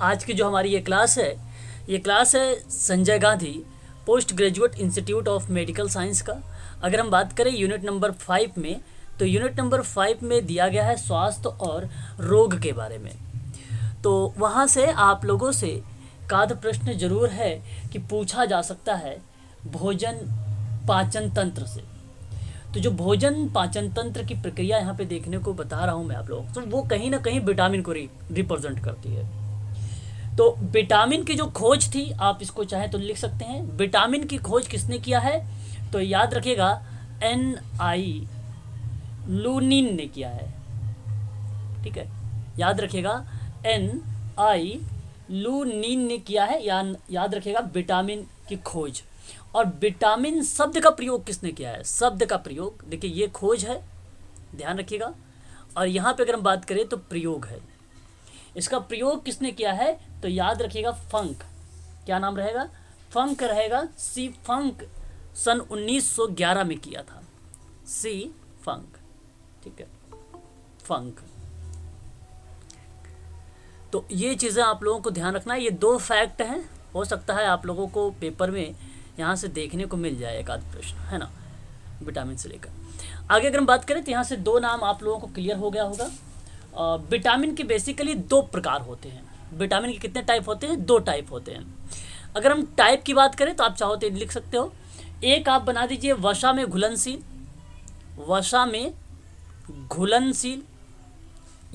आज की जो हमारी ये क्लास है Sanjay Gandhi post graduate institute of medical science का। अगर हम बात करें यूनिट नंबर 5 में, तो यूनिट नंबर 5 में दिया गया है स्वास्थ्य और रोग के बारे में। तो वहाँ से आप लोगों से काद प्रश्न जरूर है कि पूछा जा सकता है भोजन पाचन तंत्र से। तो जो भोजन पाचन तंत्र की प्रक्रिया यहाँ पे देखने को बता रहा हूँ मैं आप लोगों को, तो वो कहीं ना कहीं विटामिन को रिप्रेजेंट करती है। तो विटामिन की जो खोज थी, आप इसको चाहे तो लिख सकते हैं, विटामिन की खोज किसने किया है? तो याद रखिएगा NI लूनिन ने किया है। ठीक है, याद रखिएगा NI लूनिन ने किया है। याद रखिएगा विटामिन की खोज। और विटामिन शब्द का प्रयोग किसने किया है? शब्द का प्रयोग, देखिए ये खोज है, ध्यान रखिएगा। और यहाँ पे अगर हम बात करें तो प्रयोग है। इसका प्रयोग किसने किया है? तो याद रखिएगा फंक। क्या नाम रहेगा? फंक रहेगा। सी फंक सन 1911 में किया था। सी फंक, ठीक है, फंक। तो ये चीज़ें आप लोगों को ध्यान रखना है। ये 2 फैक्ट हैं, हो सकता है आप लोगों को पेपर में यहाँ से देखने को मिल जाए एक आध प्रश्न, है ना, विटामिन से लेकर आगे। अगर हम बात करें तो यहाँ से 2 नाम आप लोगों को क्लियर हो गया होगा। विटामिन के बेसिकली 2 प्रकार होते हैं। विटामिन के कितने टाइप होते हैं? 2 टाइप होते हैं। अगर हम टाइप की बात करें तो आप चाहो तो लिख सकते हो। एक आप बना दीजिए वसा में घुलनशील। वसा में घुलनशील,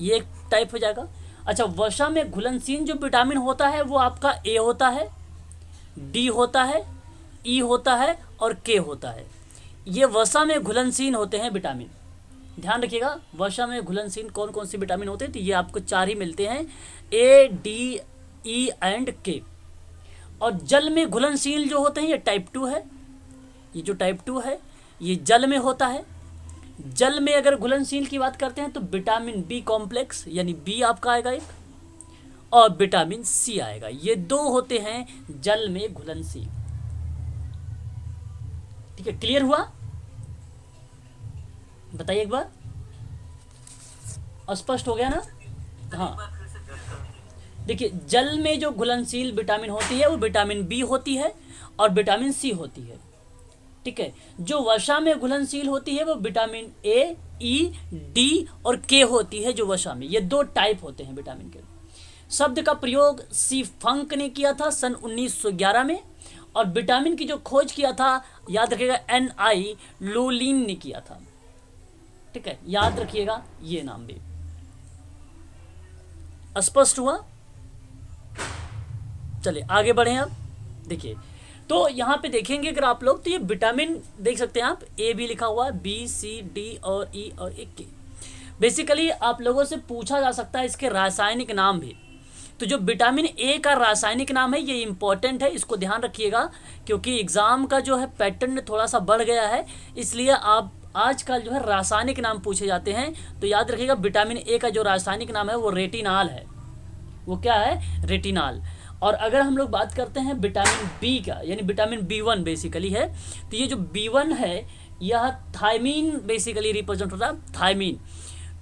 ये एक टाइप हो जाएगा। अच्छा, वसा में घुलनशील जो विटामिन होता है वो आपका A होता है, D होता है, E होता है और K होता है। ये वसा में घुलनशील होते हैं विटामिन। ध्यान रखिएगा, वसा में घुलनशील कौन कौन से विटामिन होते हैं? तो ये आपको 4 ही मिलते हैं, A, D, E and K। और जल में घुलनशील जो होते हैं ये टाइप 2 है। ये जो टाइप 2 है ये जल में होता है। जल में अगर घुलनशील की बात करते हैं तो विटामिन B कॉम्प्लेक्स यानी B आपका आएगा एक, और विटामिन C आएगा। ये 2 होते हैं जल में घुलनशील। ठीक है, क्लियर हुआ? बताइए एक बार, स्पष्ट हो गया ना? हाँ, देखिए जल में जो घुलनशील विटामिन होती है वो विटामिन B होती है और विटामिन C होती है। ठीक है, जो वसा में घुलनशील होती है वो विटामिन A, E, D और K होती है जो वसा में। ये 2 टाइप होते हैं विटामिन के। शब्द का प्रयोग सी फंक ने किया था सन 1911 में, और विटामिन की जो खोज किया था याद रखिएगा NI लूलिन ने किया था। ठीक है, याद रखिएगा ये नाम भी। स्पष्ट हुआ? चलिए आगे बढ़े। अब देखिए, तो यहाँ पे देखेंगे अगर आप लोग, तो ये विटामिन देख सकते हैं आप, A भी लिखा हुआ है, B, C, D और E और एक K। बेसिकली आप लोगों से पूछा जा सकता है इसके रासायनिक नाम भी। तो जो विटामिन A का रासायनिक नाम है ये इंपॉर्टेंट है, इसको ध्यान रखिएगा, क्योंकि एग्जाम का जो है पैटर्न थोड़ा सा बढ़ गया है, इसलिए आप आजकल जो है रासायनिक नाम पूछे जाते हैं। तो याद रखिएगा विटामिन A का जो रासायनिक नाम है वो रेटिनाल है। वो क्या है? रेटिनाल। और अगर हम लोग बात करते हैं विटामिन B का, यानी विटामिन B1 बेसिकली है, तो ये जो B1 है यह थायमीन बेसिकली रिप्रेजेंट होता है, थायमीन।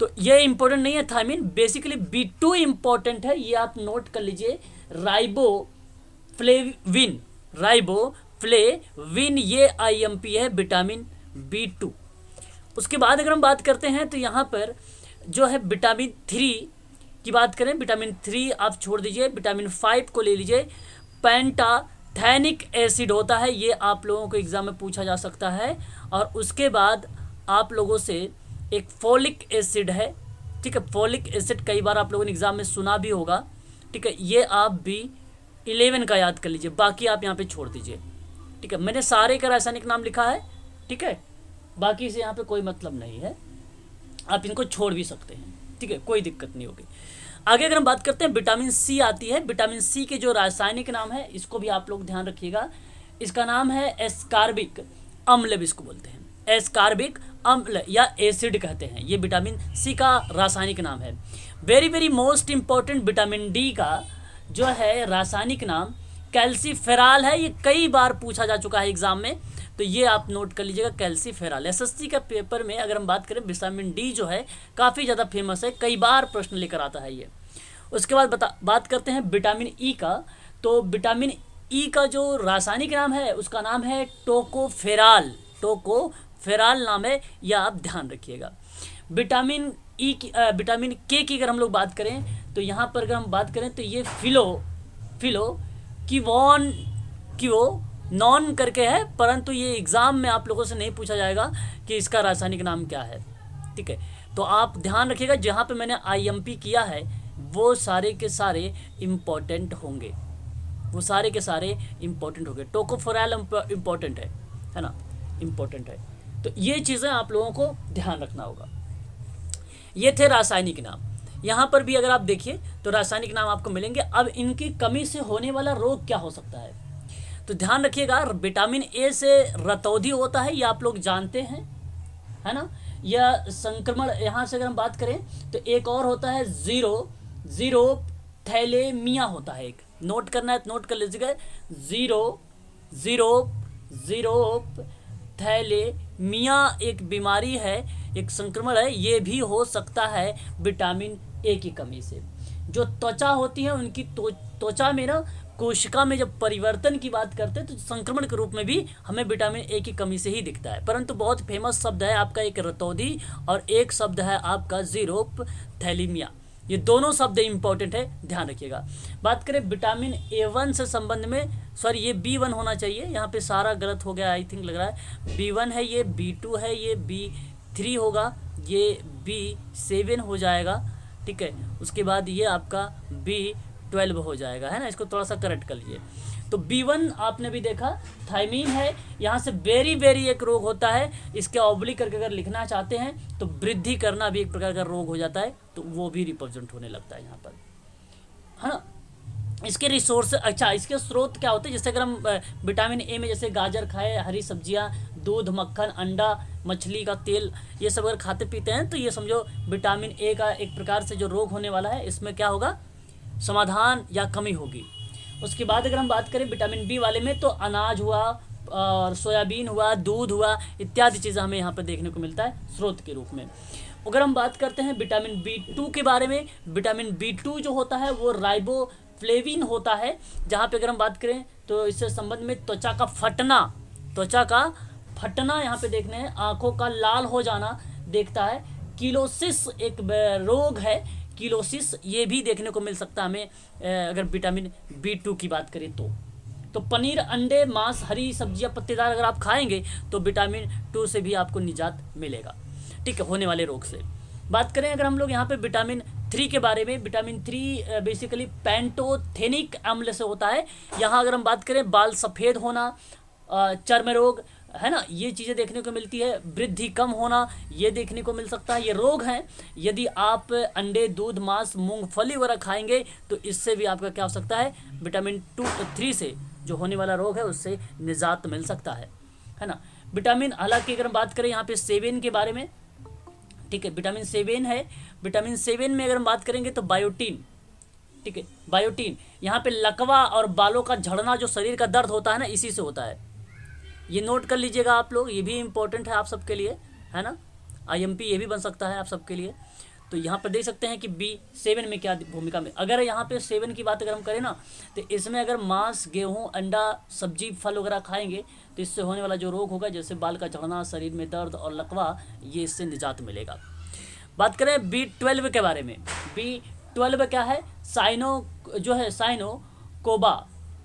तो ये इंपॉर्टेंट नहीं है थायमीन, बेसिकली B2 इंपॉर्टेंट है, ये आप नोट कर लीजिए। राइबोफ्लेविन, राइबोफ्लेविन ये IMP है विटामिन B2। उसके बाद अगर हम बात करते हैं तो यहाँ पर जो है विटामिन 3 की बात करें, विटामिन 3 आप छोड़ दीजिए, विटामिन 5 को ले लीजिए। पेंटाथेनिक एसिड होता है, ये आप लोगों को एग्जाम में पूछा जा सकता है। और उसके बाद आप लोगों से एक फोलिक एसिड है। ठीक है, फोलिक एसिड कई बार आप लोगों ने एग्जाम में सुना भी होगा। ठीक है, ये आप B11 का याद कर लीजिए, बाकी आप यहाँ पे छोड़ दीजिए। ठीक है, मैंने सारे का रासायनिक नाम लिखा है। ठीक है, बाकी से यहाँ पे कोई मतलब नहीं है, आप इनको छोड़ भी सकते हैं। ठीक है, कोई दिक्कत नहीं होगी। आगे अगर हम बात करते हैं विटामिन C आती है। विटामिन C के जो रासायनिक नाम है इसको भी आप लोग ध्यान रखिएगा। इसका नाम है एस्कार्बिक अम्ल, भी इसको बोलते हैं, एस्कार्बिक अम्ल या एसिड कहते हैं। ये विटामिन C का रासायनिक नाम है। Very very most important vitamin D का जो है रासायनिक नाम कैल्सीफेरॉल है। ये कई बार पूछा जा चुका है एग्जाम में, तो ये आप नोट कर लीजिएगा, कैल्सीफेरॉल। एसएससी का पेपर में अगर हम बात करें विटामिन D जो है काफ़ी ज़्यादा फेमस है, कई बार प्रश्न लेकर आता है ये। उसके बाद बात करते हैं विटामिन ई का। तो विटामिन ई का जो रासायनिक नाम है उसका नाम है टोकोफेराल। टोकोफेराल नाम है, यह आप ध्यान रखिएगा। विटामिन ई की विटामिन के की अगर हम लोग बात करें तो यहाँ पर अगर हम बात करें तो ये फिलो किवॉन क्यो नॉन करके है, परंतु ये एग्ज़ाम में आप लोगों से नहीं पूछा जाएगा कि इसका रासायनिक नाम क्या है। ठीक है, तो आप ध्यान रखिएगा, जहाँ पे मैंने आईएमपी किया है वो सारे के सारे इम्पोर्टेंट होंगे, वो सारे के सारे इम्पोर्टेंट होंगे। टोकोफेराल इम्पोर्टेंट है ना, इम्पोर्टेंट है। तो ये चीज़ें आप लोगों को ध्यान रखना होगा। ये थे रासायनिक नाम। यहाँ पर भी अगर आप देखिए तो रासायनिक नाम आपको मिलेंगे। अब इनकी कमी से होने वाला रोग क्या हो सकता है, तो ध्यान रखिएगा। विटामिन ए से रतौंधी होता है, ये आप लोग जानते हैं, है ना। यह संक्रमण, यहाँ से अगर हम बात करें तो एक और होता है जीरो थैलेमिया होता है। एक नोट करना है तो नोट कर लीजिएगा, जीरो थैलेमिया एक बीमारी है, एक संक्रमण है। ये भी हो सकता है विटामिन ए की कमी से। जो त्वचा होती है उनकी त्वचा में ना, कोशिका में जब परिवर्तन की बात करते हैं तो संक्रमण के रूप में भी हमें विटामिन ए की कमी से ही दिखता है। परंतु बहुत फेमस शब्द है आपका एक रतौंधी और एक शब्द है आपका जीरोथैलेमिया। ये दोनों शब्द इंपॉर्टेंट है, ध्यान रखिएगा। बात करें विटामिन ए1 से संबंध में, सॉरी ये बी1 होना चाहिए, यहाँ पे सारा गलत हो गया आई थिंक, लग रहा है बी1 है, ये बी2 है, ये बी3 होगा, ये बी7 हो जाएगा। ठीक है, उसके बाद ये आपका बी12 हो जाएगा, है ना। इसको थोड़ा सा करेक्ट कर लीजिए। तो बी1 आपने भी देखा थायमीन है। यहाँ से बेरी एक रोग होता है, इसके ऑब्लिक करके अगर लिखना चाहते हैं तो वृद्धि करना भी एक प्रकार का रोग हो जाता है, तो वो भी रिप्रेजेंट होने लगता है यहाँ पर, है ना। इसके रिसोर्स, अच्छा इसके स्रोत क्या होते हैं, जैसे अगर हम विटामिन ए में जैसे गाजर खाए, हरी सब्जियाँ, दूध, मक्खन, अंडा, मछली का तेल, ये सब अगर खाते पीते हैं तो ये समझो विटामिन ए का एक प्रकार से जो रोग होने वाला है इसमें क्या होगा, समाधान या कमी होगी। उसके बाद अगर हम बात करें विटामिन बी वाले में तो अनाज हुआ और सोयाबीन हुआ, दूध हुआ, इत्यादि चीज़ें हमें यहाँ पर देखने को मिलता है स्रोत के रूप में। अगर हम बात करते हैं विटामिन बी2 के बारे में, विटामिन बी2 जो होता है वो राइबोफ्लेविन होता है। जहाँ पे अगर हम बात करें तो इससे संबंध में त्वचा का फटना यहाँ पे देखने हैं, आँखों का लाल हो जाना देखता है। किलोसिस एक रोग है, किलोसिस ये भी देखने को मिल सकता है हमें अगर विटामिन बी2 की बात करें तो पनीर, अंडे, मांस, हरी सब्जियां, पत्तेदार अगर आप खाएंगे तो विटामिन 2 से भी आपको निजात मिलेगा, ठीक है, होने वाले रोग से। बात करें अगर हम लोग यहाँ पे विटामिन 3 के बारे में, विटामिन 3 बेसिकली पैंटोथेनिक अम्ल से होता है। यहाँ अगर हम बात करें बाल सफ़ेद होना, चर्म रोग, है ना, ये चीज़ें देखने को मिलती है। वृद्धि कम होना ये देखने को मिल सकता है, ये रोग हैं। यदि आप अंडे, दूध, मांस, मूंगफली वगैरह खाएंगे तो इससे भी आपका क्या हो सकता है, विटामिन 3 से जो होने वाला रोग है उससे निजात मिल सकता है ना। विटामिन, हालांकि अगर हम बात करें यहाँ पे 7 के बारे में, ठीक है, विटामिन 7 है। विटामिन 7 में अगर हम बात करेंगे तो बायोटीन, ठीक है, बायोटीन, यहाँ पे लकवा और बालों का झड़ना, जो शरीर का दर्द होता है ना, इसी से होता है। ये नोट कर लीजिएगा आप लोग, ये भी इम्पोर्टेंट है आप सबके लिए, है ना। आईएमपी ये भी बन सकता है आप सबके लिए। तो यहाँ पर देख सकते हैं कि B7 में क्या भूमिका में, अगर यहाँ पे 7 की बात अगर हम करें ना तो इसमें अगर मांस, गेहूँ, अंडा, सब्जी, फल वगैरह खाएंगे तो इससे होने वाला जो रोग होगा, जैसे बाल का झड़ना, शरीर में दर्द और लकवा, ये इससे निजात मिलेगा। बात करें B12 के बारे में, B12 क्या है,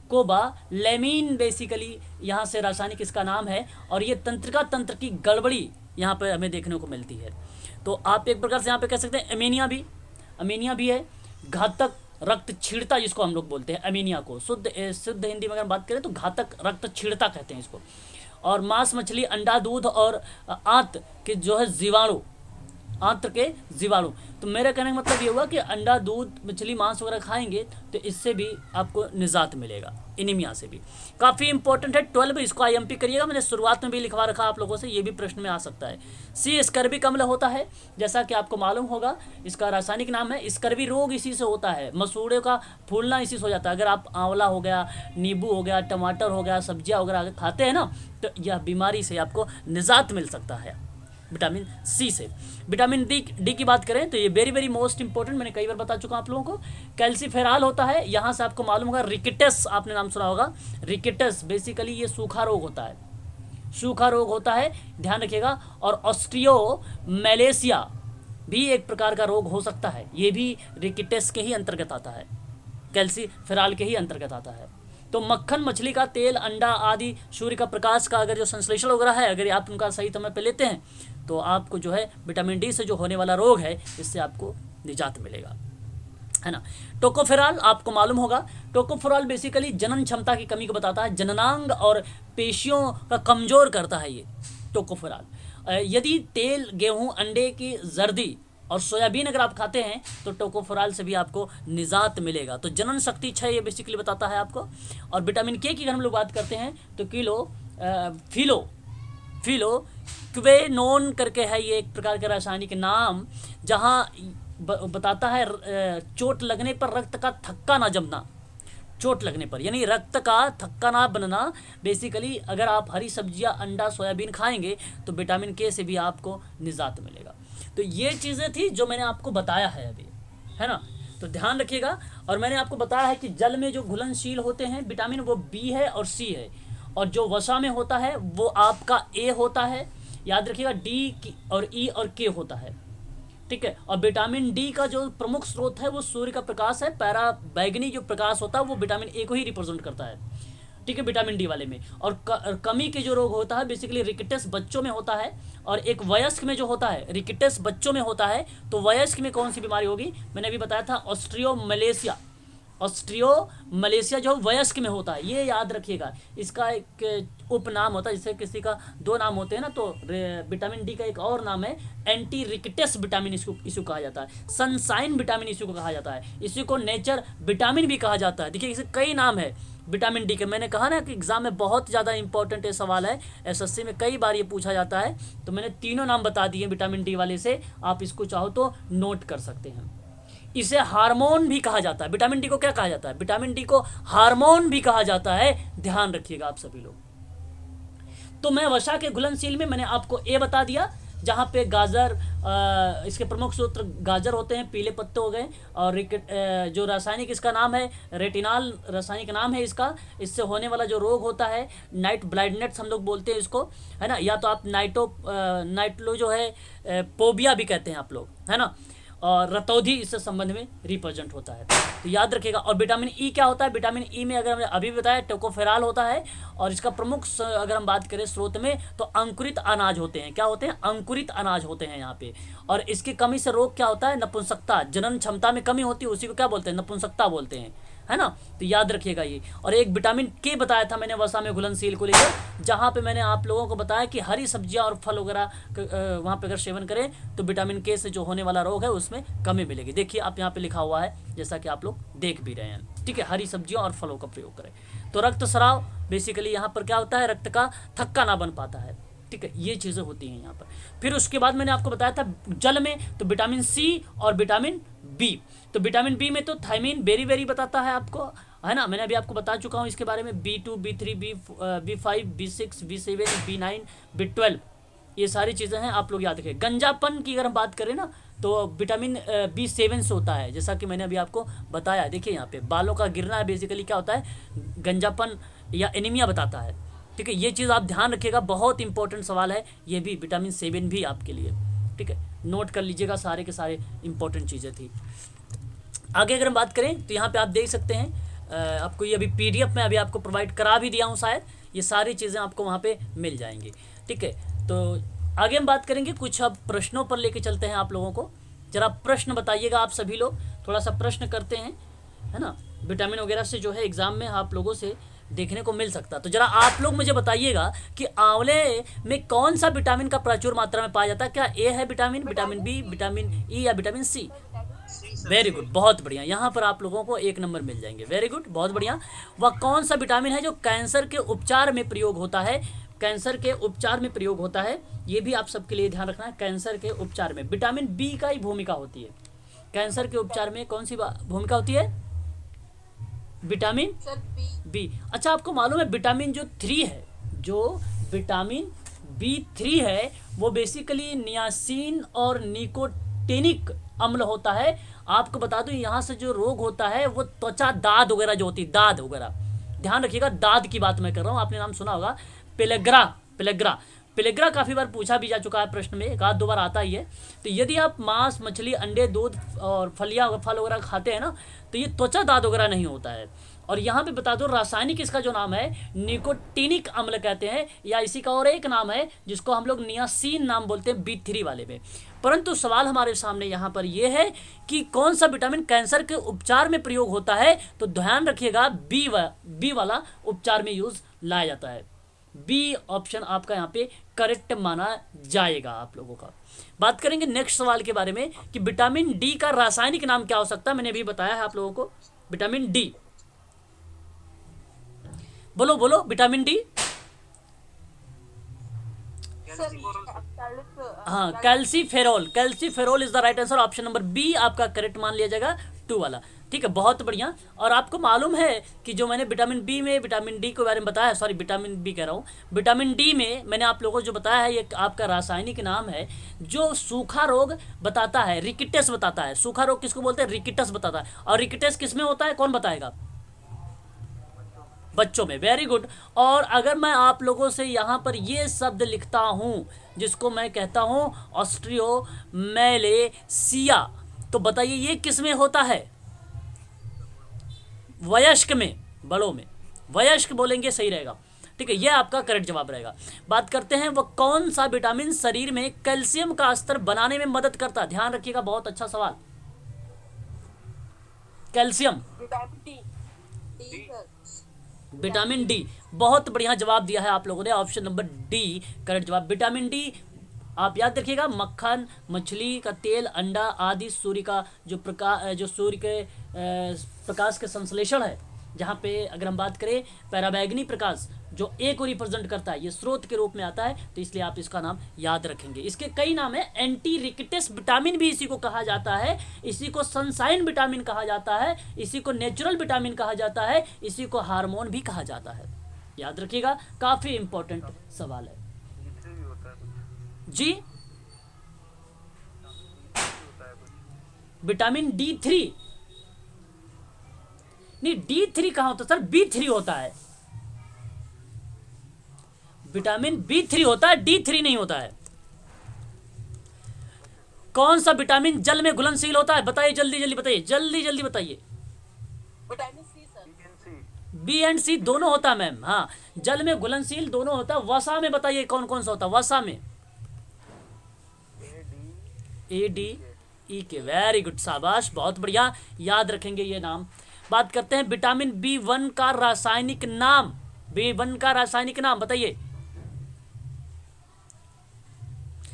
कोबालेमिन बेसिकली यहाँ से रासायनिक इसका नाम है, और ये तंत्र की गड़बड़ी यहाँ पर हमें देखने को मिलती है। तो आप एक प्रकार से यहाँ पे कह सकते हैं अमीनिया भी है, घातक रक्त छीड़ता जिसको हम लोग बोलते हैं, अमीनिया को शुद्ध हिंदी में अगर बात करें तो घातक रक्त छीड़ता कहते हैं इसको। और मांस, मछली, अंडा, दूध और आंत के जो है जीवाणु, तो मेरा कहने का मतलब ये हुआ कि अंडा, दूध, मछली, मांस वगैरह खाएंगे तो इससे भी आपको निजात मिलेगा, एनीमिया से भी। काफ़ी इंपॉर्टेंट है 12, इसको आईएमपी करिएगा, मैंने शुरुआत में भी लिखवा रखा आप लोगों से, ये भी प्रश्न में आ सकता है। स्कर्विक अम्ल होता है, जैसा कि आपको मालूम होगा, इसका रासायनिक नाम है। स्कर्वी रोग इसी से होता है, मसूड़े का फूलना इसी से हो जाता है। अगर आप आंवला हो गया, नींबू हो गया, टमाटर हो गया, सब्जियाँ वगैरह खाते हैं ना, तो यह बीमारी से आपको निजात मिल सकता है, विटामिन सी से। विटामिन डी की बात करें तो ये वेरी वेरी मोस्ट इंपॉर्टेंट, मैंने कई बार बता चुका हूं आप लोगों को। कैल्सीफेरॉल होता है, यहाँ से आपको मालूम होगा रिकेटस, आपने नाम सुना होगा रिकेटस, बेसिकली ये सूखा रोग होता है, सूखा रोग होता है, ध्यान रखिएगा। और ऑस्ट्रियोमैलेशिया भी एक प्रकार का रोग हो सकता है, ये भी रिकेटस के ही अंतर्गत आता है, कैल्सीफेरॉल के ही अंतर्गत आता है। तो मक्खन, मछली का तेल, अंडा आदि, सूर्य का प्रकाश का अगर जो संश्लेषण वगैरह है, अगर आप उनका सही समय पे लेते हैं तो आपको जो है विटामिन डी से जो होने वाला रोग है इससे आपको निजात मिलेगा, है ना। टोकोफेरॉल आपको मालूम होगा, टोकोफेरॉल बेसिकली जनन क्षमता की कमी को बताता है, जननांग और पेशियों का कमजोर करता है ये टोकोफेरॉल। यदि तेल, गेहूं, अंडे की जर्दी और सोयाबीन अगर आप खाते हैं तो टोकोफेरॉल से भी आपको निजात मिलेगा। तो जनन शक्ति क्षय ये बेसिकली बताता है आपको। और विटामिन के की अगर हम लोग बात करते हैं तो फिलो क्वेनोन करके है ये एक प्रकार का रासायनिक नाम, जहाँ बताता है चोट लगने पर रक्त का थक्का ना जमना, चोट लगने पर यानी रक्त का थक्का ना बनना। बेसिकली अगर आप हरी सब्जियां, अंडा, सोयाबीन खाएंगे तो विटामिन के से भी आपको निजात मिलेगा। तो ये चीज़ें थी जो मैंने आपको बताया है अभी, है ना। तो ध्यान रखिएगा। और मैंने आपको बताया है कि जल में जो घुलनशील होते हैं विटामिन वो बी है और सी है, और जो वसा में होता है वो आपका ए होता है, याद रखिएगा, डी और ई और के होता है, ठीक है। और विटामिन डी का जो प्रमुख स्रोत है वो सूर्य का प्रकाश है, पैरा बैगनी जो प्रकाश होता है वो विटामिन ए को ही रिप्रेजेंट करता है, ठीक है, विटामिन डी वाले में। और कमी के जो रोग होता है बेसिकली रिकेटस बच्चों में होता है, और एक वयस्क में जो होता है, रिकेटस बच्चों में होता है, तो वयस्क में कौन सी बीमारी होगी, मैंने अभी बताया था ऑस्ट्रियोमलेशिया जो वयस्क में होता है, ये याद रखिएगा। इसका एक उपनाम होता है, जैसे किसी का दो नाम होते हैं ना, तो विटामिन डी का एक और नाम है एंटी रिकेटस विटामिन, इसको कहा जाता है। सनसाइन विटामिन इसी को कहा जाता है, इसी को नेचर विटामिन भी कहा जाता है। देखिए इसे कई नाम है विटामिन डी के। मैंने कहा ना कि एग्जाम में बहुत ज़्यादा इंपॉर्टेंट ये सवाल है, एसएससी में कई बार ये पूछा जाता है, तो मैंने तीनों नाम बता दिए विटामिन डी वाले से, आप इसको चाहो तो नोट कर सकते हैं। इसे हार्मोन भी कहा जाता है, विटामिन डी को क्या कहा जाता है, विटामिन डी को हार्मोन भी कहा जाता है, ध्यान रखिएगा आप सभी लोग। तो मैं वसा के घुलनशील में मैंने आपको ए बता दिया, जहाँ पे गाजर, इसके प्रमुख सूत्र गाजर होते हैं, पीले पत्ते हो गए, और जो रासायनिक इसका नाम है रेटिनॉल, रासायनिक नाम है इसका। इससे होने वाला जो रोग होता है नाइट ब्लाइंडनेस हम लोग बोलते हैं इसको, है ना, या तो आप नाइट्रो जो है पोबिया भी कहते हैं आप लोग, है ना। और रतौधी इससे संबंध में रिप्रेजेंट होता है, तो याद रखिएगा। और विटामिन ई क्या होता है, विटामिन ई में अगर हमने अभी बताया टोकोफेरॉल होता है, और इसका प्रमुख अगर हम बात करें स्रोत में तो अंकुरित अनाज होते हैं, क्या होते हैं, अंकुरित अनाज होते हैं यहाँ पे। और इसकी कमी से रोग क्या होता है, नपुंसकता, जनन क्षमता में कमी होती है, उसी को क्या बोलते हैं, नपुंसकता बोलते हैं, है ना। तो याद रखिएगा ये। और एक विटामिन के बताया था मैंने वसा में घुलनशील को लेकर, जहाँ पे मैंने आप लोगों को बताया कि हरी सब्जियां और फल वगैरह वहाँ पे अगर सेवन करें तो विटामिन के से जो होने वाला रोग है उसमें कमी मिलेगी। देखिए आप यहाँ पे लिखा हुआ है, जैसा कि आप लोग देख भी रहे हैं, ठीक है, हरी सब्जियों और फलों का प्रयोग करें। तो रक्तस्राव बेसिकली यहाँ पर क्या होता है, रक्त का थक्का ना बन पाता है, ठीक है, ये चीज़ें होती हैं यहाँ पर। फिर उसके बाद मैंने आपको बताया था जल में तो विटामिन सी और विटामिन बी। तो विटामिन बी में तो थायमीन वेरी वेरी बताता है आपको, है ना, मैंने अभी आपको बता चुका हूँ इसके बारे में। B2, B3, B5, B6, B7, B9, B12, ये सारी चीज़ें हैं, आप लोग याद रखें। गंजापन की अगर हम बात करें ना तो विटामिन B7 से होता है, जैसा कि मैंने अभी आपको बताया। देखिए यहाँ पे बालों का गिरना बेसिकली क्या होता है, गंजापन या एनीमिया बताता है, ठीक है। ये चीज़ आप ध्यान रखिएगा, बहुत इंपॉर्टेंट सवाल है ये भी, विटामिन 7 भी आपके लिए, ठीक है, नोट कर लीजिएगा, सारे के सारे इंपॉर्टेंट चीज़ें थी। आगे अगर हम बात करें तो यहाँ पे आप देख सकते हैं, आपको ये अभी PDF में अभी आपको प्रोवाइड करा भी दिया हूँ शायद, ये सारी चीज़ें आपको वहाँ पे मिल जाएंगी, ठीक है। तो आगे हम बात करेंगे, कुछ अब प्रश्नों पर लेके चलते हैं आप लोगों को। जरा प्रश्न बताइएगा आप सभी लोग, थोड़ा सा प्रश्न करते हैं, है ना, विटामिन वगैरह से जो है एग्ज़ाम में आप लोगों से देखने को मिल सकता। तो जरा आप लोग मुझे बताइएगा कि आंवले में कौन सा विटामिन का प्रचुर मात्रा में पाया जाता है, क्या ए है vitamin, vitamin B, vitamin E या विटामिन सी। वेरी गुड, बहुत बढ़िया, यहाँ पर आप लोगों को 1 नंबर मिल जाएंगे, वेरी गुड, बहुत बढ़िया। वह कौन सा विटामिन है जो कैंसर के उपचार में प्रयोग होता है, कैंसर के उपचार में प्रयोग होता है, ये भी आप सबके लिए ध्यान रखना है। कैंसर के उपचार में विटामिन बी का ही भूमिका होती है, कैंसर के उपचार में कौन सी भूमिका होती है, विटामिन बी। अच्छा आपको मालूम है विटामिन जो 3 है, जो विटामिन B3 है वो बेसिकली नियासिन और निकोटिनिक अम्ल होता है। आपको बता दूं यहाँ से जो रोग होता है वो त्वचा दाद वगैरह जो होती है, दाद वगैरह, ध्यान रखिएगा दाद की बात मैं कर रहा हूँ। आपने नाम सुना होगा पेलेग्रा, पेलेग्रा, पेलेग्रा काफ़ी बार पूछा भी जा चुका है प्रश्न में, एक आध दो बार आता ही है। तो यदि आप मांस, मछली, अंडे, दूध और फलियाँ फल वगैरह खाते हैं ना, तो ये त्वचा दाद वगैरह नहीं होता है। और यहाँ पे बता दो रासायनिक इसका जो नाम है निकोटिनिक अम्ल कहते हैं, या इसी का और एक नाम है जिसको हम लोग नियासिन नाम बोलते हैं B3 वाले में। परंतु सवाल हमारे सामने यहाँ पर यह है कि कौन सा विटामिन कैंसर के उपचार में प्रयोग होता है, तो ध्यान रखिएगा बी वाला उपचार में यूज लाया जाता है। बी ऑप्शन आपका यहाँ पे करेक्ट माना जाएगा आप लोगों का। बात करेंगे नेक्स्ट सवाल के बारे में कि विटामिन डी का रासायनिक नाम क्या हो सकता है। मैंने अभी बताया है आप लोगों को विटामिन डी, बोलो बोलो विटामिन डी। हाँ calciferol, calciferol is the right answer, option number B आपका करेक्ट मान लिया जाएगा, 2 वाला। ठीक है, बहुत बढ़िया। और आपको मालूम है कि जो मैंने विटामिन बी में विटामिन डी के बारे में बताया है, सॉरी विटामिन बी कह रहा हूँ, विटामिन डी में मैंने आप लोगों को जो बताया है ये आपका रासायनिक नाम है जो सूखा रोग बताता है, रिकेटस बताता है। सूखा रोग किसको बोलते हैं? रिकेटस बताता है। और रिकेटस किस में होता है, कौन बताएगा? बच्चों में, वेरी गुड। और अगर मैं आप लोगों से यहाँ पर ये शब्द लिखता हूँ जिसको मैं कहता हूँ ऑस्ट्रियोमैलेसिया, तो बताइए ये किस में होता है? वयस्क में, बड़ों में, वयस्क बोलेंगे सही रहेगा। ठीक है, ये आपका करेक्ट जवाब रहेगा। बात करते हैं वो कौन सा विटामिन शरीर में कैल्शियम का स्तर बनाने में मदद करता है। ध्यान रखिएगा, बहुत अच्छा सवाल। कैल्शियम, विटामिन डी, बहुत बढ़िया जवाब दिया है आप लोगों ने, ऑप्शन नंबर डी करेक्ट जवाब। विटामिन डी आप याद रखिएगा, मक्खन, मछली का तेल, अंडा आदि सूर्य का जो सूर्य के प्रकाश के संश्लेषण है, जहाँ पे अगर हम बात करें पराबैंगनी प्रकाश जो ए को रिप्रेजेंट करता है, ये स्रोत के रूप में आता है, तो इसलिए आप इसका नाम याद रखेंगे। इसके कई नाम है, एंटी रिकेटस विटामिन भी इसी को कहा जाता है, इसी को सनसाइन विटामिन कहा जाता है, इसी को नेचुरल विटामिन कहा जाता है, इसी को हार्मोन भी कहा जाता है। याद रखिएगा, काफी इंपॉर्टेंट सवाल है जी। विटामिन D3 नहीं, D3 कहाँ होता है सर? B3 होता है, विटामिन B3 होता है, D3 नहीं होता है। कौन सा विटामिन जल में घुलनशील होता है? बताइए जल्दी जल्दी बताइए, जल्दी जल्दी बताइए। Vitamin C sir. B and C दोनों होता है मैम, हाँ, जल में घुलनशील दोनों होता है। वसा में बताइए कौन कौन सा होता है? वसा में ए डी ई के, वेरी गुड, शाबाश, बहुत बढ़िया, याद रखेंगे ये नाम। बात करते हैं विटामिन B1 का रासायनिक नाम। B1 का रासायनिक नाम बताइए।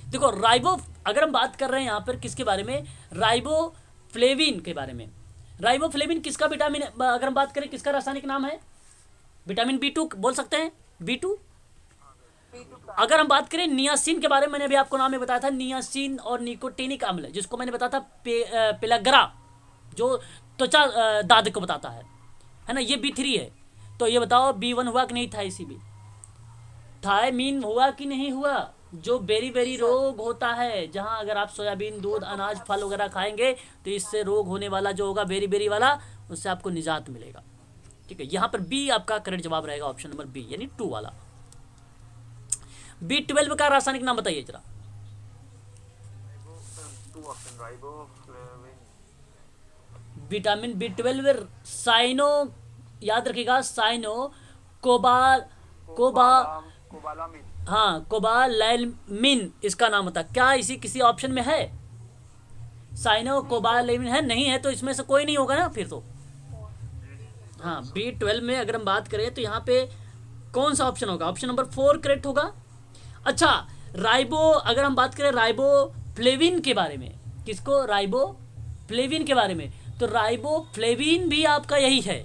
देखो राइबो, अगर हम बात कर रहे हैं यहाँ पर किसके बारे में? राइबोफ्लेविन के बारे में। राइबोफ्लेविन किसका विटामिन, अगर हम बात करें किसका रासायनिक नाम है? विटामिन B2 बोल सकते हैं, B2। अगर हम बात करें नियासिन के बारे में, मैंने अभी आपको नाम में बताया था, नियासिन और निकोटिनिक अम्ल, जिसको मैंने बताया था पेलाग्रा, जो त्वचा दाद को बताता है ना, ये B3 है। तो ये बताओ B1 हुआ कि नहीं था? इसी भी थायमीन हुआ कि नहीं हुआ? जो बेरी बेरी रोग होता है, जहां अगर आप सोयाबीन, दूध, अनाज, फल वगैरह खाएंगे तो इससे रोग होने वाला जो होगा बेरी बेरी वाला, उससे आपको निजात मिलेगा। ठीक है, यहाँ पर बी आपका करेक्ट जवाब रहेगा, ऑप्शन नंबर बी यानी 2 वाला। B12 का रासायनिक नाम बताइए जरा। विटामिन B12 साइनो, याद रखिएगा, साइनो कोबालामिन, हाँ कोबालैमिन इसका नाम होता है। क्या इसी किसी ऑप्शन में है? साइनो कोबालैमिन है? नहीं है, तो इसमें से कोई नहीं होगा ना फिर तो। हाँ, B12 में अगर हम बात करें तो यहाँ पे कौन सा ऑप्शन होगा? ऑप्शन नंबर 4 करेक्ट होगा। अच्छा, राइबो, अगर हम बात करें राइबोफ्लेविन के बारे में, किसको? राइबोफ्लेविन के बारे में, तो राइबोफ्लेविन भी आपका यही है,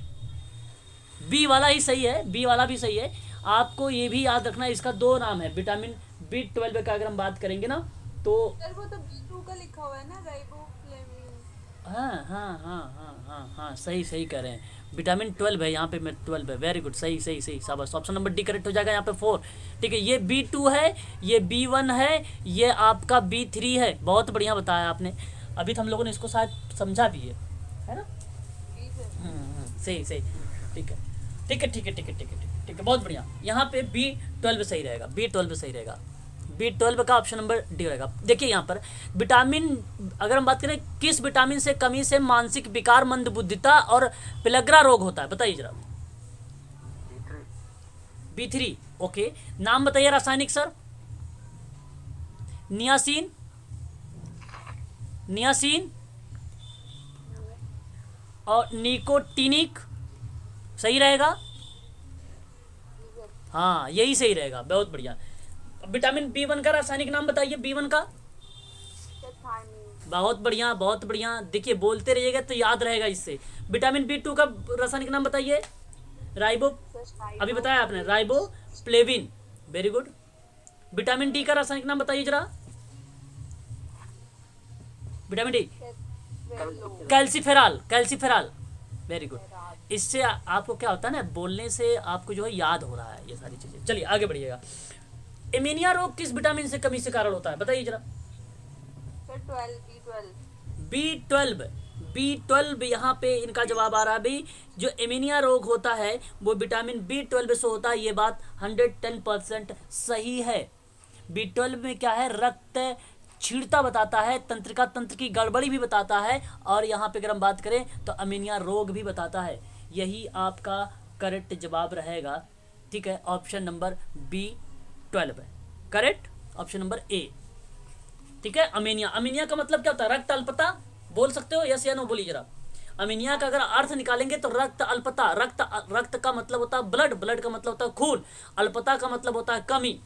बी वाला ही सही है, बी वाला भी सही है। आपको ये भी याद रखना है, इसका 2 नाम है। विटामिन B12 का अगर हम बात करेंगे ना तो सर वो तो B2 का लिखा हुआ है ना, राइबोफ्लेविन। हाँ हाँ हाँ हाँ हाँ हाँ, सही सही कह रहे हैं, विटामिन 12 है यहाँ पे, मैं 12 है, वेरी गुड, सही सही सही, शाबाश, ऑप्शन नंबर डी करेक्ट हो जाएगा यहाँ पे 4। ठीक है, ये B2 है, ये B1 है, ये आपका B3 है। बहुत बढ़िया बताया आपने, अभी तो हम लोगों ने इसको शायद समझा भी है ना। सही सही, ठीक है ठीक है ठीक है ठीक है ठीक है ठीक है, बहुत बढ़िया। यहाँ पे B12 सही रहेगा, B12 सही रहेगा, B12 का ऑप्शन नंबर डी रहेगा। देखिए यहाँ पर विटामिन, अगर हम बात करें किस विटामिन से कमी से मानसिक विकार, मंदबुद्धिता और पेलग्रा रोग होता है, बताइए जरा। B3, ओके, नाम बताइए रासायनिक सर। नियासिन, नियासिन और निकोटिनिक, सही रहेगा। हाँ यही सही रहेगा, बहुत बढ़िया। विटामिन B1 का रासायनिक नाम बताइए, B1 का। बहुत बढ़िया बहुत बढ़िया, देखिए बोलते रहिएगा तो याद रहेगा इससे। विटामिन B2 का रासायनिक नाम बताइए। राइबो, अभी बताया आपने, riboflavin, very good. Vitamin D का रासायनिक नाम बताइए जरा। Vitamin D, calciferol, calciferol, very good. इससे आपको क्या होता है ना, बोलने से आपको जो है याद हो रहा है ये सारी चीजें। चलिए आगे बढ़िएगा। एनीमिया रोग किस विटामिन से कमी से कारण होता है, बताइए जरा। B12, B12 यहाँ पे इनका जवाब आ रहा है भाई। जो एनीमिया रोग होता है वो विटामिन B12 से होता है, ये बात 110% सही है। B12 में क्या है, रक्त क्षीणता बताता है, तंत्रिका तंत्र की गड़बड़ी भी बताता है, और यहाँ पे अगर हम बात करें तो अमीनिया रोग भी बताता है। यही आपका करेक्ट जवाब रहेगा। ठीक है, ऑप्शन नंबर B12 है करेक्ट, ऑप्शन नंबर ए। ठीक है, अमीनिया, अमीनिया का मतलब क्या होता है, रक्त अल्पता, बोल सकते हो यस या नो, बोलिए जरा। अमीनिया का अगर अर्थ निकालेंगे तो रक्त अल्पता, रक्त का मतलब होता है ब्लड, ब्लड का मतलब होता है खून, अल्पता का मतलब होता है कमी,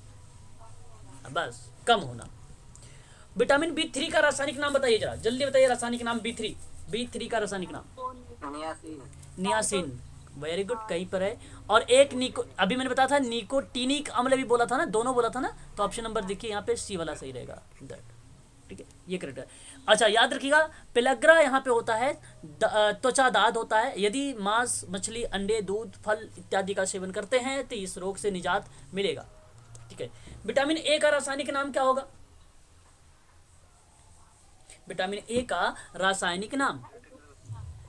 बस कम होना। विटामिन B3 का रासायनिक नाम बताइए जरा, जल्दी बताइए रासायनिक नाम। B3 का रासायनिक नाम नियासिन, वेरी गुड, कहीं पर है। और एक अभी मैंने बताया था निकोटीनिक अम्ल भी बोला था ना, दोनों बोला था ना, तो ऑप्शन नंबर देखिए यहाँ पे सी वाला सही रहेगा, दैट। ठीक है, ये करेक्ट है। अच्छा याद रखिएगा, पेलग्रा यहाँ पे होता है त्वचा दाद होता है। यदि मांस, मछली, अंडे, दूध, फल इत्यादि का सेवन करते हैं तो इस रोग से निजात मिलेगा। ठीक है, विटामिन ए का रासायनिक नाम क्या होगा। विटामिन ए का रासायनिक नाम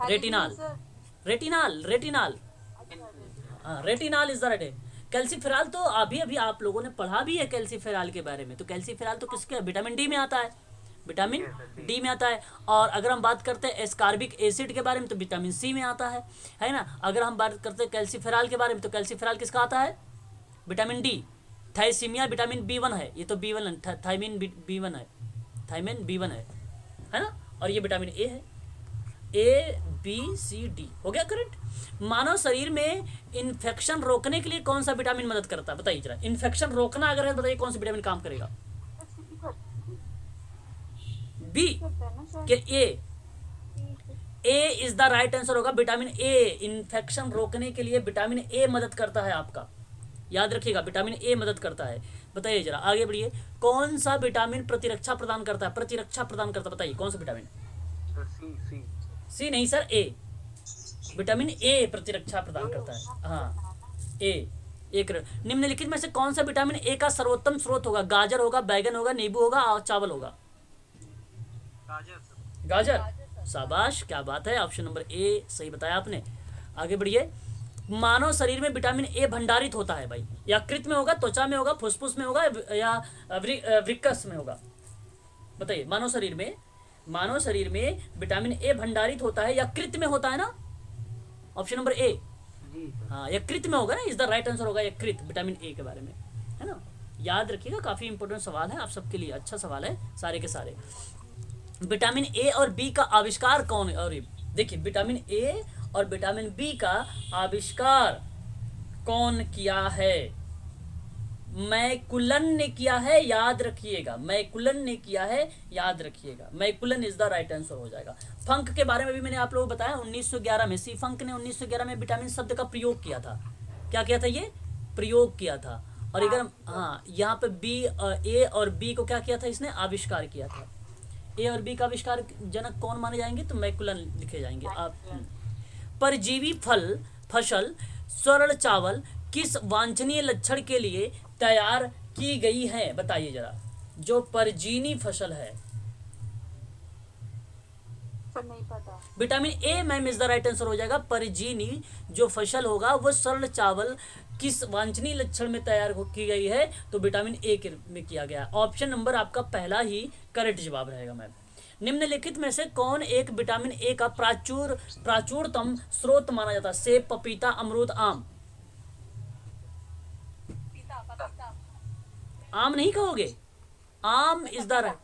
retinol, retinol, retinol, retinol is the right. Calciferol तो अभी अभी आप लोगों ने पढ़ा भी है कैल्सीफेरॉल के बारे में, तो कैल्सीफेरॉल तो किसके, विटामिन डी में आता है, विटामिन डी में आता है। और अगर हम बात करते हैं एस्कॉर्बिक एसिड के बारे में तो विटामिन सी में आता है ना। अगर हम बात करते हैं कैल्सीफेरॉल के बारे में तो कैल्सीफेरॉल किसका आता है, विटामिन डी। थाइसीमिया विटामिन B1 है, ये तो B1 थाइमिन B1 है, थाइमिन B1 है ना। और ये विटामिन ए है, ABCD हो गया करेक्ट। मानव शरीर में इन्फेक्शन रोकने के लिए कौन सा विटामिन मदद करता है, बताइए जरा। इन्फेक्शन रोकना अगर है बताइए कौन सा विटामिन काम करेगा। बी के ए इज द राइट आंसर होगा, विटामिन ए। इन्फेक्शन रोकने के लिए विटामिन ए मदद करता है आपका, याद रखिएगा, विटामिन ए मदद करता है। बताइए जरा, आगे बढ़िए। कौन सा विटामिन प्रतिरक्षा प्रदान करता है, प्रतिरक्षा प्रदान करता है, बताइए कौन सा विटामिन। सी नहीं सर, ए, विटामिन ए प्रतिरक्षा प्रदान करता है, हाँ ए। एक निम्नलिखित में से कौन सा विटामिन ए का सर्वोत्तम स्रोत होगा, गाजर होगा, बैगन होगा, नींबू होगा और चावल होगा। गाजर, शाबाश, क्या बात है, ऑप्शन नंबर ए सही बताया आपने। आगे बढ़िए। मानव शरीर में विटामिन ए भंडारित होता है भाई, यकृत में होगा, त्वचा में होगा, फुसफुस में होगा या वृक्कस में होगा, बताइए। मानव शरीर में विटामिन ए भंडारित होता है, यकृत में होता है ना, ऑप्शन नंबर ए, हाँ यकृत में होगा ना, इज द राइट आंसर होगा यकृत, विटामिन ए के बारे में, है ना। याद रखिएगा, काफी इंपॉर्टेंट सवाल है आप सबके लिए, अच्छा सवाल है सारे के सारे। विटामिन ए और बी का आविष्कार कौन है, और देखिए विटामिन ए और विटामिन बी का आविष्कार कौन किया है, मैकुलन ने किया है, याद रखिएगा, मैकुलन ने किया है, याद रखिएगा, मैकुलन इज द राइट आंसर हो जाएगा। फंक के बारे में भी मैंने आप लोगों को बताया, 1911 में सी फंक ने 1911 में विटामिन शब्द का प्रयोग किया था। क्या किया था, ये प्रयोग किया था। और अगर हाँ यहाँ पे बी, ए और बी को क्या किया था, इसने आविष्कार किया था। ए और बी का आविष्कार जनक कौन माने जाएंगे, तो मैकुलन लिखे जाएंगे आप। परजीवी फसल स्वर्ण चावल किस वांछनीय लक्षण के लिए तैयार की गई है? बताइए जरा। जो परजीवी फसल है, सर नहीं पता। Vitamin A ma'am is the right answer हो जाएगा। परजीवी जो फसल होगा वो स्वर्ण चावल किस वांछनीय लक्षण में तैयार की गई है? तो विटामिन ए के में किया गया। ऑप्शन नंबर आपका पहला ही करेक्ट जवाब रहेगा मैम। निम्नलिखित में से कौन एक विटामिन ए का प्राचुरतम स्रोत माना जाता है? सेब, पपीता, अमरूद, आम। पपीता। आम नहीं कहोगे? आम इज द राइट।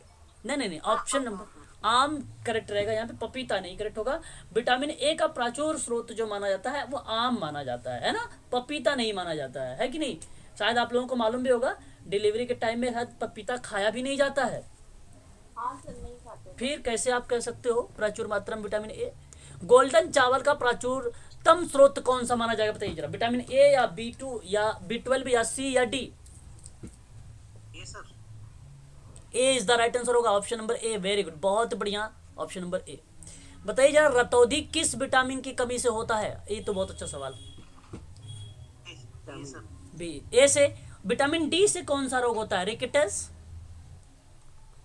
नहीं, ऑप्शन नंबर आम करेक्ट रहेगा। यहाँ पे पपीता नहीं करेक्ट होगा। विटामिन ए का प्राचुर स्रोत जो माना जाता है वो आम माना जाता है ना, पपीता नहीं माना जाता है कि नहीं? शायद आप लोगों को मालूम भी होगा, डिलीवरी के टाइम में शायद पपीता खाया भी नहीं जाता है। हाँ सर, नहीं खाते। फिर कैसे आप कह सकते हो प्रचुर मात्रा में विटामिन ए? गोल्डन चावल का प्राचुरतम स्रोत कौन सा माना जाएगा? बताइए जरा। विटामिन ए या B2 या B12 या सी या D? A is the right answer होगा। Option number A, very good, बहुत बढ़िया, ऑप्शन नंबर ए। बताइए जरा, रतौंधी किस विटामिन की कमी से होता है? ये तो बहुत अच्छा सवाल। बी। ए से। विटामिन डी से कौन सा रोग होता है? रिकेटस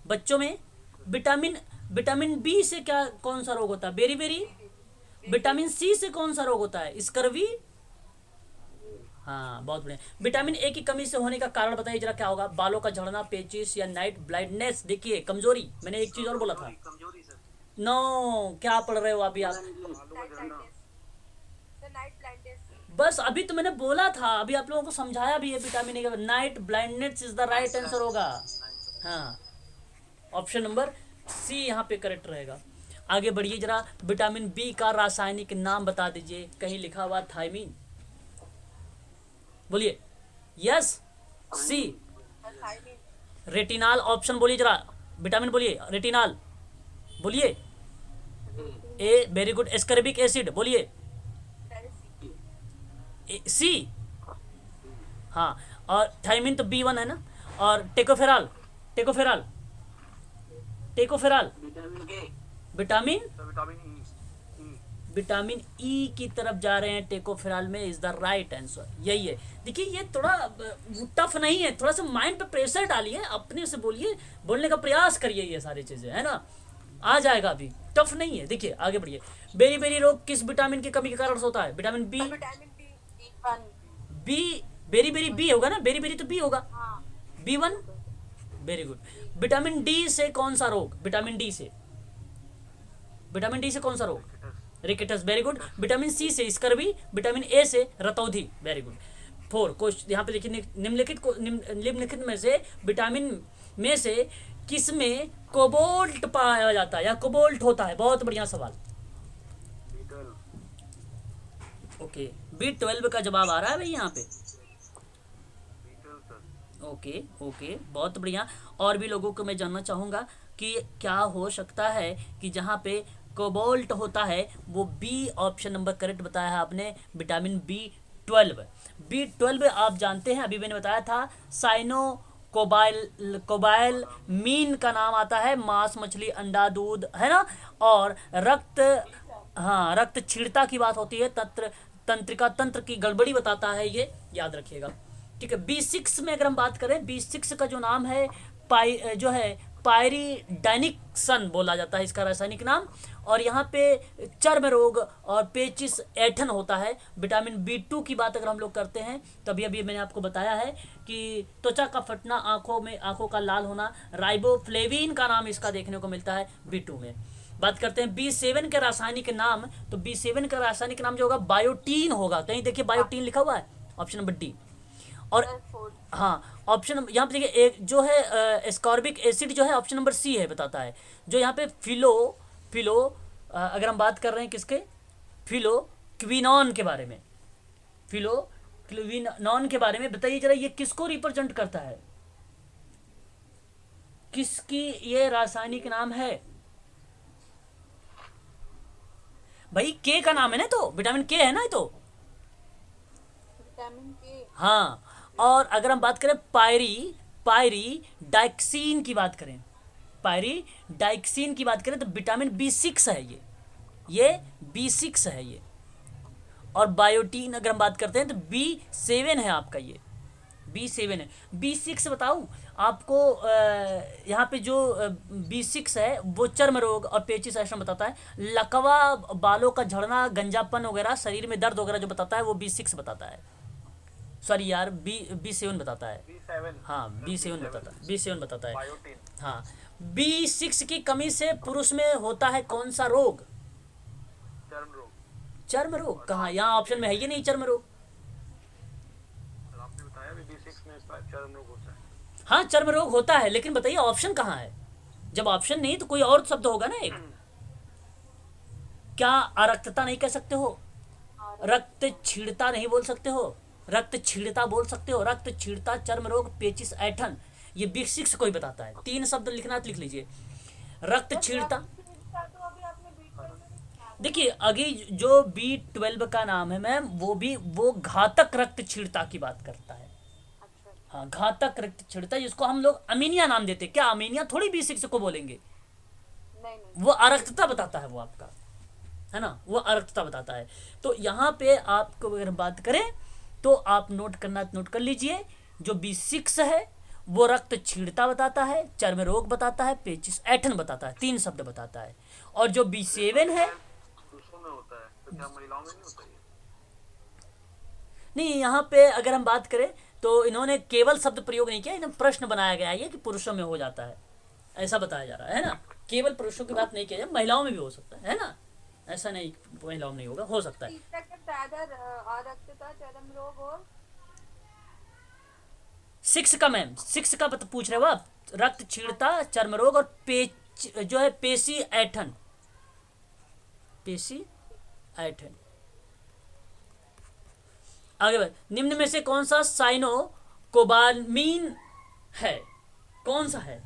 बच्चों में। विटामिन बी से क्या कौन सा रोग होता है? बेरी। विटामिन सी से कौन सा रोग होता है? स्कर्वी। हाँ, बहुत बढ़िया। विटामिन ए की कमी से होने का कारण बताइए जरा, क्या होगा? बालों का झड़ना, पेचिस या नाइट ब्लाइंडनेस? देखिए, कमजोरी। मैंने एक चीज और बोला था। नो, क्या पढ़ रहे हो अभी आप? Night blindness. बस अभी तो मैंने बोला था, अभी आप लोगों को समझाया भी है। विटामिन ए का night blindness is the right answer होगा। हाँ, ऑप्शन नंबर सी यहाँ पे करेक्ट रहेगा। आगे बढ़िए जरा। विटामिन बी का रासायनिक नाम बता दीजिए। कहीं लिखा हुआ थायमीन? बोलिए। यस, सी। रेटिनाल। ऑप्शन बोलिए जरा। विटामिन बोलिए। रेटिनाल बोलिए। ए, वेरी गुड। एस्कर्बिक एसिड बोलिए। सी। हाँ, और थायमीन तो B1 है ना। और टेकोफेराल विटामिन ई की तरफ जा रहे हैं। टेकोफेराल में इज द राइट आंसर, यही है। देखिए, ये थोड़ा टफ नहीं है, थोड़ा सा माइंड पे प्रेशर डालिए, अपने से बोलिए, बोलने का प्रयास करिए, ये सारी चीजें है ना, आ जाएगा। अभी टफ नहीं है। देखिए आगे बढ़िए। बेरी रोग किस विटामिन की कमी के कारण होता है? Vitamin B. बेरी बी होगा ना, बेरी तो बी होगा। B1, very good. Vitamin D से कौन सा रोग? विटामिन डी से कौन सा रोग? Rickets, very good. Vitamin C से स्कर्वी। विटामिन ए से रतौंधी, वेरी गुड। 4 क्वेश्चन यहाँ पे देखिए। निम्नलिखित में से विटामिन में से किसमें कोबाल्ट पाया जाता है या कोबाल्ट होता है? बहुत बढ़िया सवाल। ओके, B12 का जवाब आ रहा है भाई यहाँ पे। ओके, बहुत बढ़िया। और भी लोगों को मैं जानना चाहूँगा कि क्या हो सकता है कि जहाँ पे कोबाल्ट होता है वो बी। ऑप्शन नंबर करेक्ट बताया है आपने, विटामिन B12 आप जानते हैं, अभी मैंने बताया था। साइनो कोबाइल मीन का नाम आता है मांस, मछली, अंडा, दूध, है ना। और रक्त क्षीणता की बात होती है, तंत्र की गड़बड़ी बताता है, ये याद रखिएगा। ठीक है। B6 में अगर हम बात करें, B6 का जो नाम है पायरिडाइनिक्सन बोला जाता है इसका रासायनिक नाम। और यहाँ पे चर्म रोग और पेचिस ऐठन होता है। विटामिन B2 की बात अगर हम लोग करते हैं, तभी अभी मैंने आपको बताया है कि त्वचा का फटना, आंखों का लाल होना, राइबोफ्लेविन का नाम इसका देखने को मिलता है B2 में। बात करते हैं B7 के रासायनिक नाम, तो B7 का रासायनिक नाम जो होगा बायोटीन होगा। कहीं देखिए बायोटीन लिखा हुआ है, ऑप्शन नंबर डी। और हाँ, ऑप्शन यहाँ पे देखिए, एक जो है एस्कॉर्बिक एसिड जो है, ऑप्शन नंबर सी है, बताता है। जो यहाँ पे फिलो अगर हम बात कर रहे हैं किसके? क्विनॉन के बारे में। क्विनॉन के बारे में बताइए जरा, ये किसको रिप्रेजेंट करता है? किसकी ये रासायनिक नाम है भाई? के का नाम है ना, तो विटामिन के है ना, तो विटामिन के। हाँ। और अगर हम बात करें पायरीडाइक्सिन की बात करें, तो विटामिन B6 है, ये B6 है ये। और बायोटीन अगर हम बात करते हैं तो B7 है आपका, ये B7 है। B6 बताऊँ आपको, यहाँ पे जो B6 है वो चर्म रोग और पेचिस ऐसा बताता है, लकवा, बालों का झड़ना, गंजापन वगैरह, शरीर में दर्द वगैरह जो बताता है वो B6 बताता है। सॉरी यार, B7 बताता है। B7 हाँ B7 बताता है, B7 बताता है। बायोटिन हाँ, B6 की कमी से पुरुष में होता है कौन सा रोग? चर्म रोग। चर्म रोग कहाँ, यहाँ ऑप्शन में है ही नहीं चर्म रोग। और आपने बताया भी B6 में इसका चर्म रोग होता है। हाँ चर्म रोग होता है, लेकिन बताइए ऑप्शन कहाँ है? जब ऑप्शन नहीं तो कोई और शब्द होगा ना एक। क्या अरक्तता नहीं कह सकते हो? रक्त छीड़ता नहीं बोल सकते हो? रक्त छीड़ता बोल सकते हो? रक्त छीड़ता, चर्म रोग, पेचिस, ऐठन, ये B6 को ही बताता है। 3 शब्द लिखना तो लिख लीजिए। रक्त छीड़ता, तो अभी आपने B12 में लिखा। देखिए आगे जो B12 का नाम है मैम, वो घातक रक्त छीड़ता की बात करता है। अच्छा, हाँ, घातक रक्त छीड़ता, जिसको हम लोग अमीनिया नाम देते हैं। क्या अमीनिया थोड़ी B6 को बोलेंगे? नहीं नहीं। वो अरक्तता बताता है वो आपका, है ना, वो अरक्तता बताता है। तो यहाँ पे आपको अगर बात करें तो आप नोट करना नोट कर लीजिए, जो B6 है वो रक्त छीड़ता बताता है, चर्म रोग बताता है, पेचिस, ऐठन बताता है, 3 शब्द बताता है। और जो B7 है, पुरुषों में होता है तो क्या महिलाओं में नहीं होता ये? नहीं यहाँ पे अगर हम बात करें तो इन्होंने केवल शब्द प्रयोग नहीं किया, इन्हें प्रश्न बनाया गया है कि पुरुषों में हो जाता है, ऐसा बताया जा रहा है ना। केवल पुरुषों की बात नहीं किया जाए, महिलाओं में भी हो सकता है ना, ऐसा नहीं महिलाओं में नहीं होगा, हो सकता है। तीसरा का दादर अरक्तता, चर्म रोग और 6 का मैम, 6 का पूछ रहे हो आप? रक्त छीड़ता, चर्म रोग और जो है पेशी ऐठन, पेशी ऐठन। आगे बढ़, निम्न में से कौन सा साइनो कोबालमीन है? कौन सा है?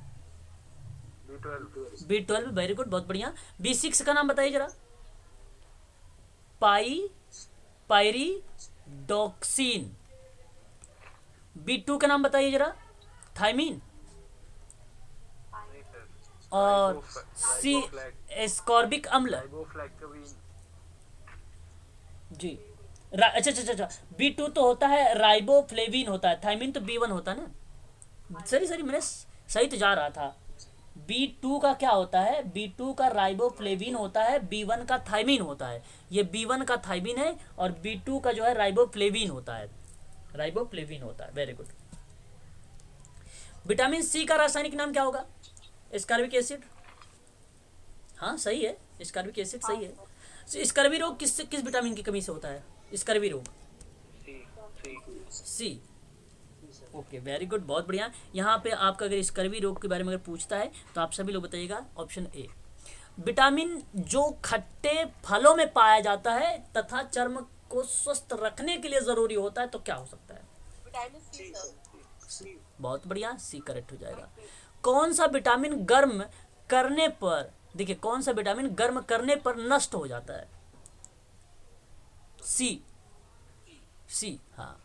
B12 B12, वेरी गुड, बहुत बढ़िया। B6 का नाम बताइए जरा। पायरीडॉक्सिन। B2 का नाम बताइए जरा। थायमीन। नहीं सर। और सी एस्कॉर्बिक अम्ल। राइबोफ्लैविन जी, अच्छा अच्छा अच्छा, B2 तो होता है राइबोफ्लेविन होता है, थायमीन तो B1 होता है ना। सही मैंने सही तो जा रहा था। B2 का क्या होता है? B2 का राइबोफ्लेविन होता है, B1 का थायमीन होता है। ये B1 का थायमीन है और B2 का जो है राइबोफ्लेविन होता है, राइबोफ्लेविन होता है। Very good. विटामिन सी का रासायनिक नाम क्या होगा? स्कार्बिक एसिड। हाँ सही है, स्कार्बिक एसिड सही है। स्कर्वी रोग किस विटामिन की कमी से होता है? स्कर्वी रोग सी। ओके वेरी गुड, बहुत बढ़िया। यहाँ पे आपका अगर स्कर्वी रोग के बारे में अगर पूछता है तो आप सभी लोग बताइएगा ऑप्शन ए। विटामिन जो खट्टे फलों में पाया जाता है तथा चर्म को स्वस्थ रखने के लिए जरूरी होता है, तो क्या हो सकता है? Vitamin C sir. बहुत बढ़िया, सी करेक्ट हो जाएगा। कौन सा विटामिन गर्म करने पर, देखिए कौन सा विटामिन गर्म करने पर नष्ट हो जाता है? सी, सी, हाँ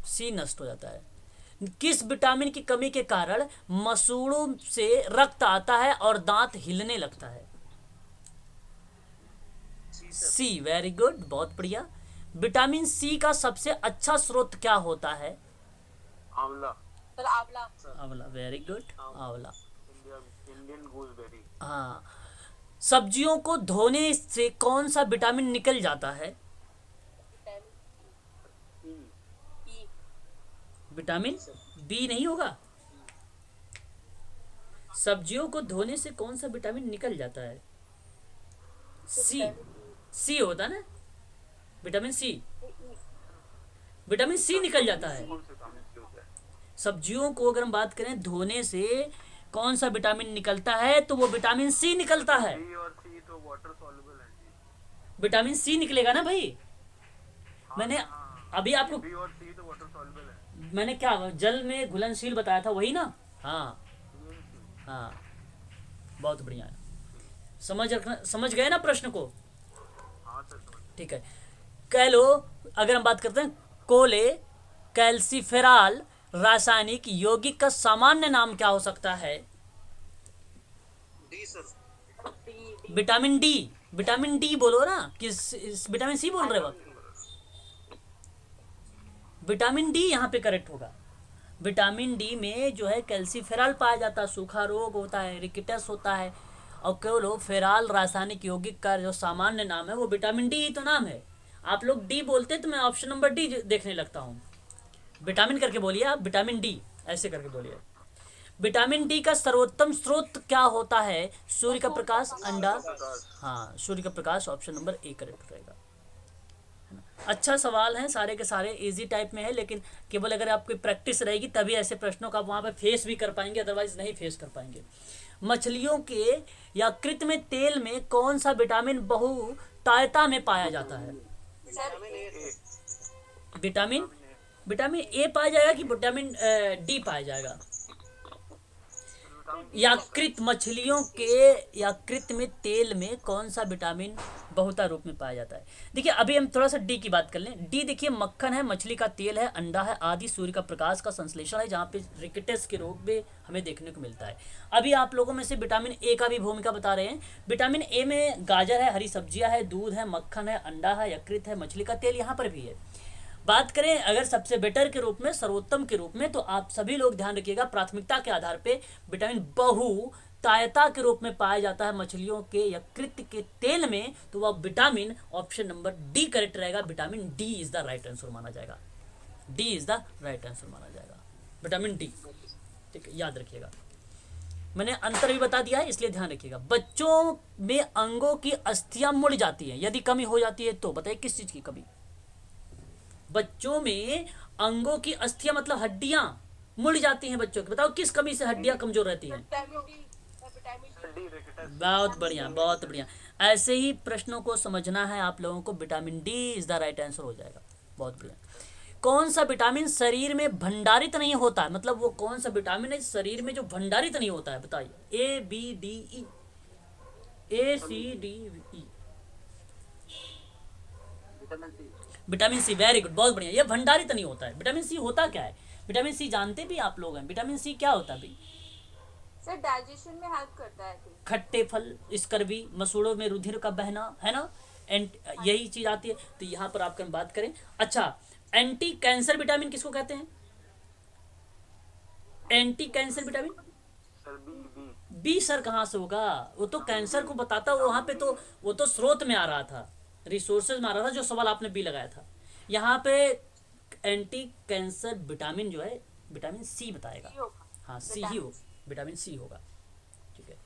सी नष्ट हो जाता है। किस विटामिन की कमी के कारण मसूड़ों से रक्त आता है और दांत हिलने लगता है? सी, वेरी गुड, बहुत बढ़िया। विटामिन सी का सबसे अच्छा स्रोत क्या होता है? आंवला सर आंवला। आंवला, वेरी गुड, आंवला। इंडियन गूसबेरी हाँ, सब्जियों को धोने से कौन सा विटामिन निकल जाता है? ई। विटामिन बी नहीं होगा। सब्जियों को धोने से कौन सा विटामिन निकल जाता है? सी, सी होता है ना, विटामिन सी। विटामिन सी निकल जाता है। कौन से विटामिन से होता है? सब्जियों को अगर हम बात करें धोने से कौन सा विटामिन निकलता है, तो वो विटामिन सी निकलता है। बी और सी तो वाटर सॉल्युबल है जी। विटामिन सी निकलेगा ना भाई। मैंने अभी आपको, बी और सी तो वाटर सॉल्युबल है। मैंने क्या जल में घुलनशील बताया था, वही ना? हाँ हाँ, बहुत बढ़िया, समझ गए ना प्रश्न को? हाँ सर समझ। ठीक है। कह लो, अगर हम बात करते हैं कोले कैल्सीफेराल रासायनिक यौगिक का सामान्य नाम क्या हो सकता है? D sir. Vitamin D. Vitamin D बोलो ना, किस विटामिन सी बोल रहे हो आप? विटामिन डी यहाँ पे करेक्ट होगा। विटामिन डी में जो है कैल्सीफेरॉल पाया जाता है, सूखा रोग होता है, रिकेटस होता है, और केवल फेराल रासायनिक यौगिक का जो सामान्य नाम है वो विटामिन डी ही तो नाम है। आप लोग डी बोलते हैं तो मैं ऑप्शन नंबर डी देखने लगता हूँ। विटामिन करके बोलिए आप, विटामिन डी ऐसे करके बोलिए। विटामिन डी का सर्वोत्तम स्रोत क्या होता है? सूर्य का प्रकाश, अंडा। हाँ, सूर्य का प्रकाश, ऑप्शन नंबर ए करेक्ट रहेगा। अच्छा सवाल है, सारे के सारे इजी टाइप में है, लेकिन केवल अगर आपकी प्रैक्टिस रहेगी तभी ऐसे प्रश्नों का आप वहाँ पे फेस भी कर पाएंगे, अदरवाइज नहीं फेस कर पाएंगे। मछलियों के यकृत में तेल में कौन सा विटामिन बहुतायता में पाया जाता है? विटामिन विटामिन ए पाया जाएगा कि विटामिन डी पाया जाएगा? यकृत, मछलियों के यकृत में तेल में कौन सा विटामिन बहुता रूप में पाया जाता है? देखिए अभी हम थोड़ा सा डी की बात कर लें। डी देखिए मक्खन है, मछली का तेल है, अंडा है आदि सूर्य का प्रकाश का संश्लेषण है, जहाँ पे रिकेटस के रोग में हमें देखने को मिलता है। अभी आप लोगों में से विटामिन ए का भी भूमिका बता रहे हैं। विटामिन ए में गाजर है, हरी सब्जियां है, दूध है, मक्खन है, अंडा है, यकृत है, मछली का तेल यहाँ पर भी है। बात करें अगर सबसे बेटर के रूप में, सर्वोत्तम के रूप में, तो आप सभी लोग ध्यान रखिएगा प्राथमिकता के आधार पे विटामिन बहुतायता के रूप में पाया जाता है मछलियों के यकृत के तेल में, तो वह vitamin option number D correct रहेगा। Vitamin D is the right answer माना जाएगा। D is the right answer माना जाएगा, विटामिन डी। ठीक है, याद रखिएगा। मैंने अंतर भी बता दिया है, इसलिए ध्यान रखिएगा। बच्चों में अंगों की अस्थियां मुड़ जाती हैं, यदि कमी हो जाती है तो बताइए किस चीज की कमी? बच्चों में अंगों की अस्थियां मतलब हड्डियां मुड़ जाती हैं बच्चों की, बताओ किस कमी से हड्डियां कमजोर रहती हैं? बहुत बढ़िया, बहुत बढ़िया। ऐसे ही प्रश्नों को समझना है आप लोगों को। Vitamin D is the right answer हो जाएगा। बहुत बढ़िया। कौन सा विटामिन शरीर में भंडारित नहीं होता है? मतलब वो कौन सा विटामिन है शरीर में जो भंडारित नहीं होता है? बताइए। A B D E, A C D E. Vitamin C, very good, बहुत बढ़िया। ये भंडारित नहीं होता है। विटामिन सी होता क्या है? विटामिन सी जानते भी आप लोग हैं। विटामिन सी क्या होता है भाई? सर डाइजेशन में हेल्प करता है। खट्टे फल, स्कर्वी, मसूड़ों में रुधिर का बहना, है ना, यही चीज आती है। तो यहाँ पर आपका बात करें, अच्छा, एंटी कैंसर विटामिन किसको कहते हैं? Anti cancer vitamin B. Sir कहाँ से होगा? वो तो कैंसर को बताता, वहां पे तो वो तो स्रोत में आ रहा था, रिसोर्सेज में आ रहा था, जो सवाल आपने बी लगाया था। यहाँ पे एंटी कैंसर विटामिन जो है विटामिन सी बताएगा। हाँ, सी ही हो, विटामिन सी होगा। ठीक है।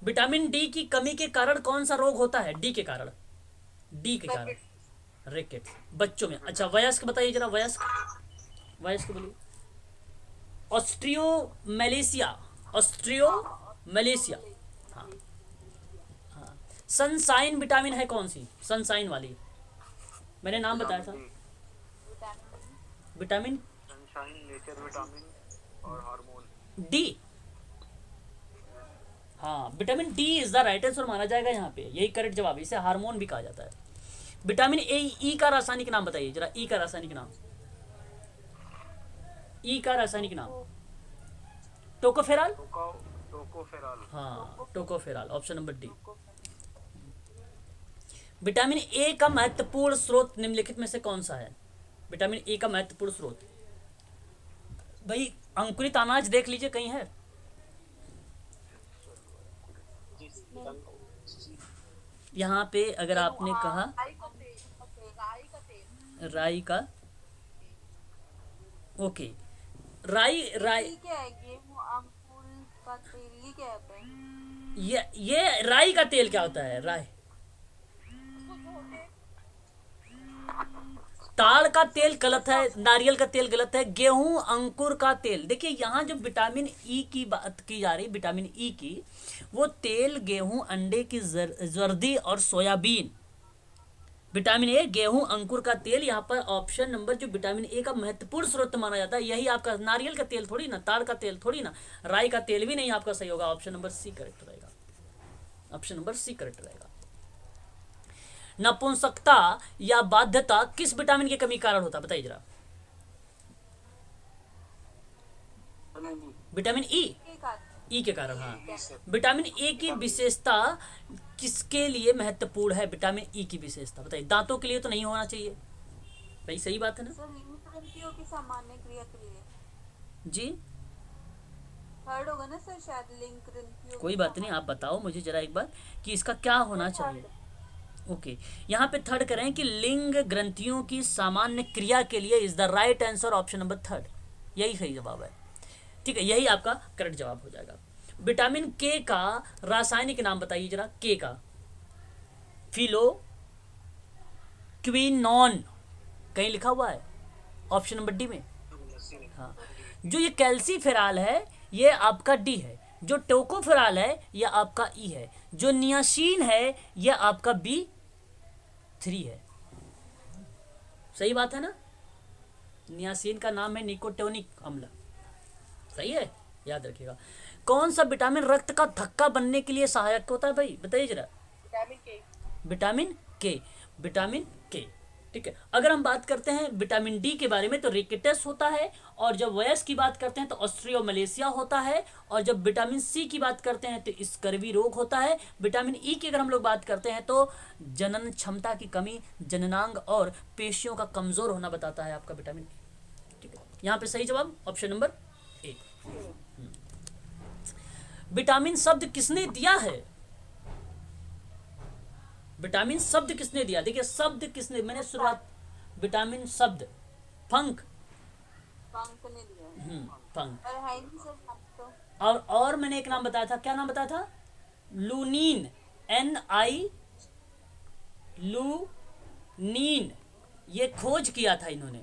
विटामिन डी की कमी के कारण कौन सा रोग होता है? डी के कारण, डी के कारण रिकेट्स बच्चों में। अच्छा, वयस्क बताइए जरा, वयस्क, वयस्क बोलिए। ऑस्ट्रियोमलेशिया, ऑस्ट्रियोमलेशिया। हाँ हाँ। सनसाइन विटामिन है कौन सी? सनसाइन वाली, मैंने नाम बताया था। विटामिन सनशाइन, नेचर विटामिन और हार्मोन। डी। हाँ, vitamin D is the right answer माना जाएगा यहाँ पे, यही करेक्ट जवाब है। इसे हार्मोन भी कहा जाता है। विटामिन ए, ई का रासायनिक नाम बताइए जरा, ई का रासायनिक नाम, ई का रासायनिक नाम। टोकोफेरॉल। टोकोफेरॉल। हाँ, tocopherol, option number D. Vitamin A का महत्वपूर्ण स्रोत निम्नलिखित में से कौन सा है? विटामिन ए का महत्वपूर्ण स्रोत, भाई अंकुरित अनाज देख लीजिए कहीं है? यहाँ पे अगर आपने कहा राई का, ओके, राई, राई क्या है? गेहूं, अंकुर का तेल, ये क्या होता है? ये राई का तेल क्या होता है? राई, ताड़ का तेल गलत है, नारियल का तेल गलत है, गेहूं अंकुर का तेल। देखिए यहाँ जो विटामिन ई की बात की जा रही, विटामिन ई की, वो तेल गेहूं, अंडे की जर्दी और सोयाबीन। विटामिन ए, गेहूं, अंकुर का तेल, यहाँ पर ऑप्शन नंबर जो विटामिन ए का महत्वपूर्ण स्रोत माना जाता है यही आपका, नारियल का तेल थोड़ी ना, ताड़ का तेल थोड़ी ना, राई का तेल भी नहीं आपका सही होगा। ऑप्शन नंबर सी करेक्ट रहेगा, ऑप्शन नंबर सी करेक्ट रहेगा। नपुंसकता या बाध्यता किस विटामिन की कमी कारण होता है? बताइए जरा। विटामिन ई, ई के कारण। हाँ, विटामिन ए की विशेषता किसके लिए महत्वपूर्ण है? विटामिन ई की विशेषता बताइए। दांतों के लिए तो नहीं होना चाहिए भाई सही बात है ना सर लिंग ग्रंथियों की सामान्य क्रिया के लिए जी। थर्ड होगा ना सर, शायद लिंग ग्रंथियों कोई की बात नहीं, आप सामान्य बताओ मुझे जरा एक बार कि इसका क्या होना सर चाहिए। थर्ड। ओके, यहाँ पे थर्ड करें कि लिंग ग्रंथियों की सामान्य क्रिया के लिए is the right answer option number third, यही सही जवाब है। ठीक है, यही आपका करेक्ट जवाब हो जाएगा। विटामिन के का रासायनिक नाम बताइए जरा, के का। फिलो क्विनॉन कहीं लिखा हुआ है ऑप्शन नंबर डी में। हाँ, जो ये कैल्सीफेराल है ये आपका डी है, जो टोकोफेराल है ये आपका ई है, जो नियासिन है ये आपका बी 3 है। सही बात है ना, नियासिन का नाम है निकोटोनिक अम्ल, सही है, याद रखिएगा। कौन सा विटामिन रक्त का थक्का बनने के लिए सहायक होता है भाई, बताइए जरा। विटामिन के। विटामिन के, विटामिन के। ठीक है, अगर हम बात करते हैं विटामिन डी के बारे में तो रिकेटस होता है, और जब वयस्क की बात करते हैं तो ऑस्ट्रियोमलेशिया होता है, और जब विटामिन सी की बात करते हैं तो स्कर्वी रोग होता है। विटामिन ई की अगर हम लोग बात करते हैं तो जनन क्षमता की कमी, जननांग और पेशियों का कमजोर होना बताता है आपका विटामिन ई। ठीक है, यहाँ पे सही जवाब ऑप्शन नंबर ए। विटामिन शब्द किसने दिया है, विटामिन शब्द किसने दिया, देखिए शब्द किसने, मैंने शुरुआत विटामिन शब्द फंक, पंख ने दिया है। फंक। और है ही नहीं सर पंख तो। और मैंने एक नाम बताया था, क्या नाम बताया था, लूनीन, NI, लूनीन, ये खोज किया था इन्होंने।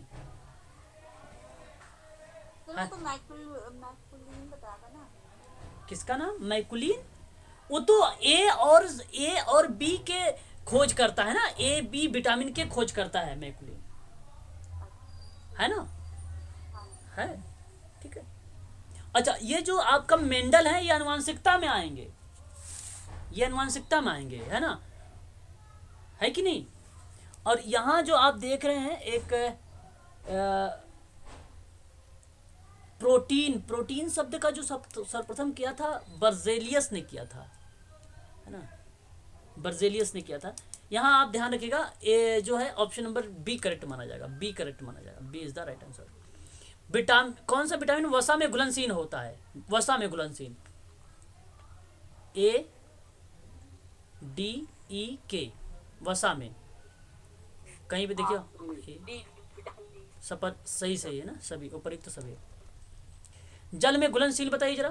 सर वो तो मैकुलिन बताया था ना। किसका नाम, मैकुलिन, वो तो ए और बी के खोज करता है ना, A B विटामिन के खोज करता है मैकुलिन, है ना, है। ठीक है, अच्छा ये जो आपका मेंडल है ये आनुवांशिकता में आएंगे, ये आनुवांशिकता में आएंगे, है ना, है कि नहीं। और यहाँ जो आप देख रहे हैं एक प्रोटीन, प्रोटीन शब्द का जो सर्वप्रथम किया था बर्जेलियस ने किया था, है ना, बर्जेलियस ने किया था। यहाँ आप ध्यान रखिएगा, ए जो है ऑप्शन नंबर बी करेक्ट माना जाएगा, बी करेक्ट माना जाएगा, B is the right answer. Vitamin, कौन सा विटामिन वसा में घुलनशील होता है, वसा में घुलनशील, ADE वसा में, कहीं पे देखिए सपर सही सही है ना, सभी उपयुक्त तो सभी। जल में घुलनशील बताइए जरा,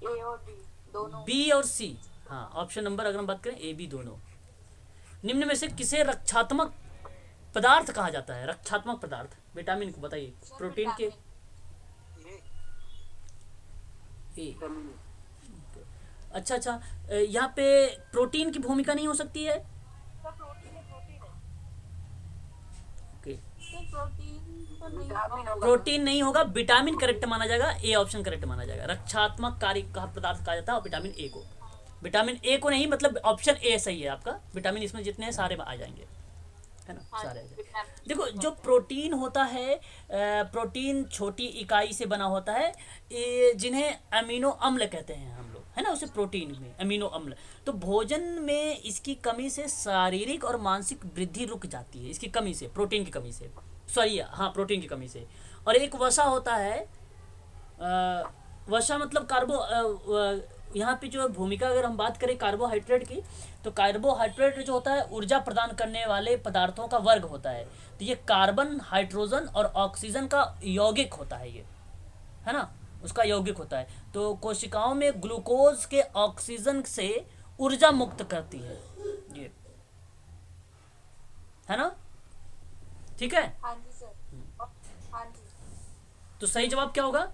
ए और बी दोनों। बी और सी, हाँ ऑप्शन नंबर अगर हम बात करें A B दोनों। निम्न में से किसे रक्षात्मक पदार्थ कहा जाता है, रक्षात्मक पदार्थ विटामिन को बताइए, प्रोटीन के ए। अच्छा, यहाँ पे प्रोटीन की भूमिका नहीं हो सकती है, सर प्रोटीन है, प्रोटीन है। ओके, सर प्रोटीन तो नहीं। प्रोटीन नहीं होगा, विटामिन करेक्ट माना जाएगा, ए ऑप्शन करेक्ट माना जाएगा। रक्षात्मक कार्य का पदार्थ कहा जाता है, और विटामिन ए को, विटामिन ए को नहीं, मतलब ऑप्शन ए सही है आपका। विटामिन इसमें जितने हैं सारे आ जाएंगे, है ना, सारे आ जाएंगे। देखो जो प्रोटीन होता है, प्रोटीन छोटी इकाई से बना होता है, जिन्हें अमीनो अम्ल कहते हैं हम लोग, है ना, उसे प्रोटीन में अमीनो अम्ल। तो भोजन में इसकी कमी से शारीरिक और मानसिक वृद्धि रुक जाती है, इसकी कमी से, प्रोटीन की कमी से, सॉरी हाँ प्रोटीन की कमी से। और एक वसा होता है, वसा मतलब यहाँ पे जो भूमिका अगर हम बात करें कार्बोहाइड्रेट की, तो कार्बोहाइड्रेट जो होता है ऊर्जा प्रदान करने वाले पदार्थों का वर्ग होता है। तो ये कार्बन, हाइड्रोजन और ऑक्सीजन का यौगिक होता है, ये है ना, उसका यौगिक होता है। तो कोशिकाओं में ग्लूकोज के ऑक्सीजन से ऊर्जा मुक्त करती है ये, है ना, ठीक है। हाँ जी सर। हाँ जी। तो सही जवाब क्या होगा,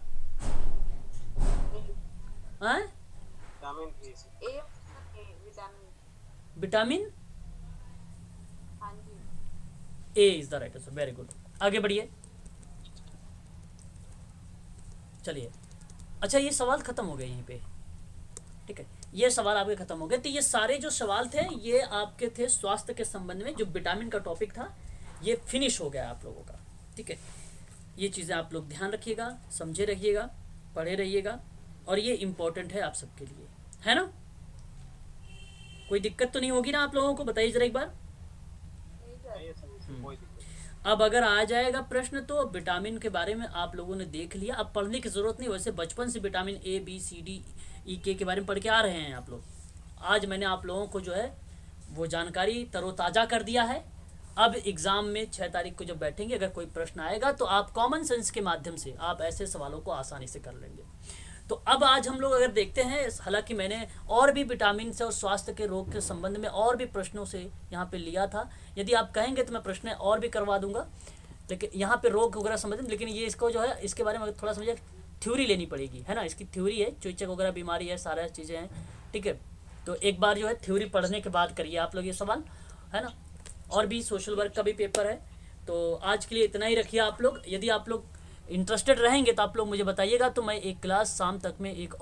हाँ? ए विटामिन। विटामिन हाँ जी। A is the right answer, very good. आगे बढ़िए, चलिए। अच्छा ये सवाल खत्म हो गए यहीं पे, ठीक है, ये सवाल आपके खत्म हो गए। तो ये सारे जो सवाल थे ये आपके थे स्वास्थ्य के संबंध में, जो विटामिन का टॉपिक था ये फिनिश हो गया आप लोगों का, ठीक है। ये चीज़ें आप लोग ध्यान रखिएगा, समझे रहिएगा, पढ़े रहिएगा, और ये इम्पोर्टेंट है आप सबके लिए, है ना। कोई दिक्कत तो नहीं होगी ना आप लोगों को, बताइए जरा एक बार। अब अगर आ जाएगा प्रश्न तो विटामिन के बारे में आप लोगों ने देख लिया, अब पढ़ने की ज़रूरत नहीं, वैसे बचपन से vitamin A B C D E के बारे में पढ़ के आ रहे हैं आप लोग। आज मैंने आप लोगों को जो है वो जानकारी तरोताज़ा कर दिया है। अब एग्ज़ाम में 6 तारीख को जब बैठेंगे, अगर कोई प्रश्न आएगा तो आप कॉमन सेंस के माध्यम से आप ऐसे सवालों को आसानी से कर लेंगे। तो अब आज हम लोग अगर देखते हैं, हालांकि मैंने और भी विटामिन से और स्वास्थ्य के रोग के संबंध में और भी प्रश्नों से यहाँ पे लिया था, यदि आप कहेंगे तो मैं प्रश्न और भी करवा दूंगा, लेकिन यहाँ पे रोग वगैरह संबंधित, लेकिन ये इसको जो है इसके बारे में थोड़ा समझिए, थ्योरी लेनी पड़ेगी, है ना, इसकी थ्योरी है, चूचक वगैरह बीमारी है, सारा चीज़ें हैं, ठीक है। तो एक बार जो है थ्योरी पढ़ने के बाद करिए आप लोग ये सवाल, है ना। और भी सोशल वर्क का भी पेपर है। तो आज के लिए इतना ही रखिए आप लोग। यदि आप लोग इंटरेस्टेड रहेंगे तो आप लोग मुझे बताइएगा, तो मैं एक क्लास शाम तक में एक और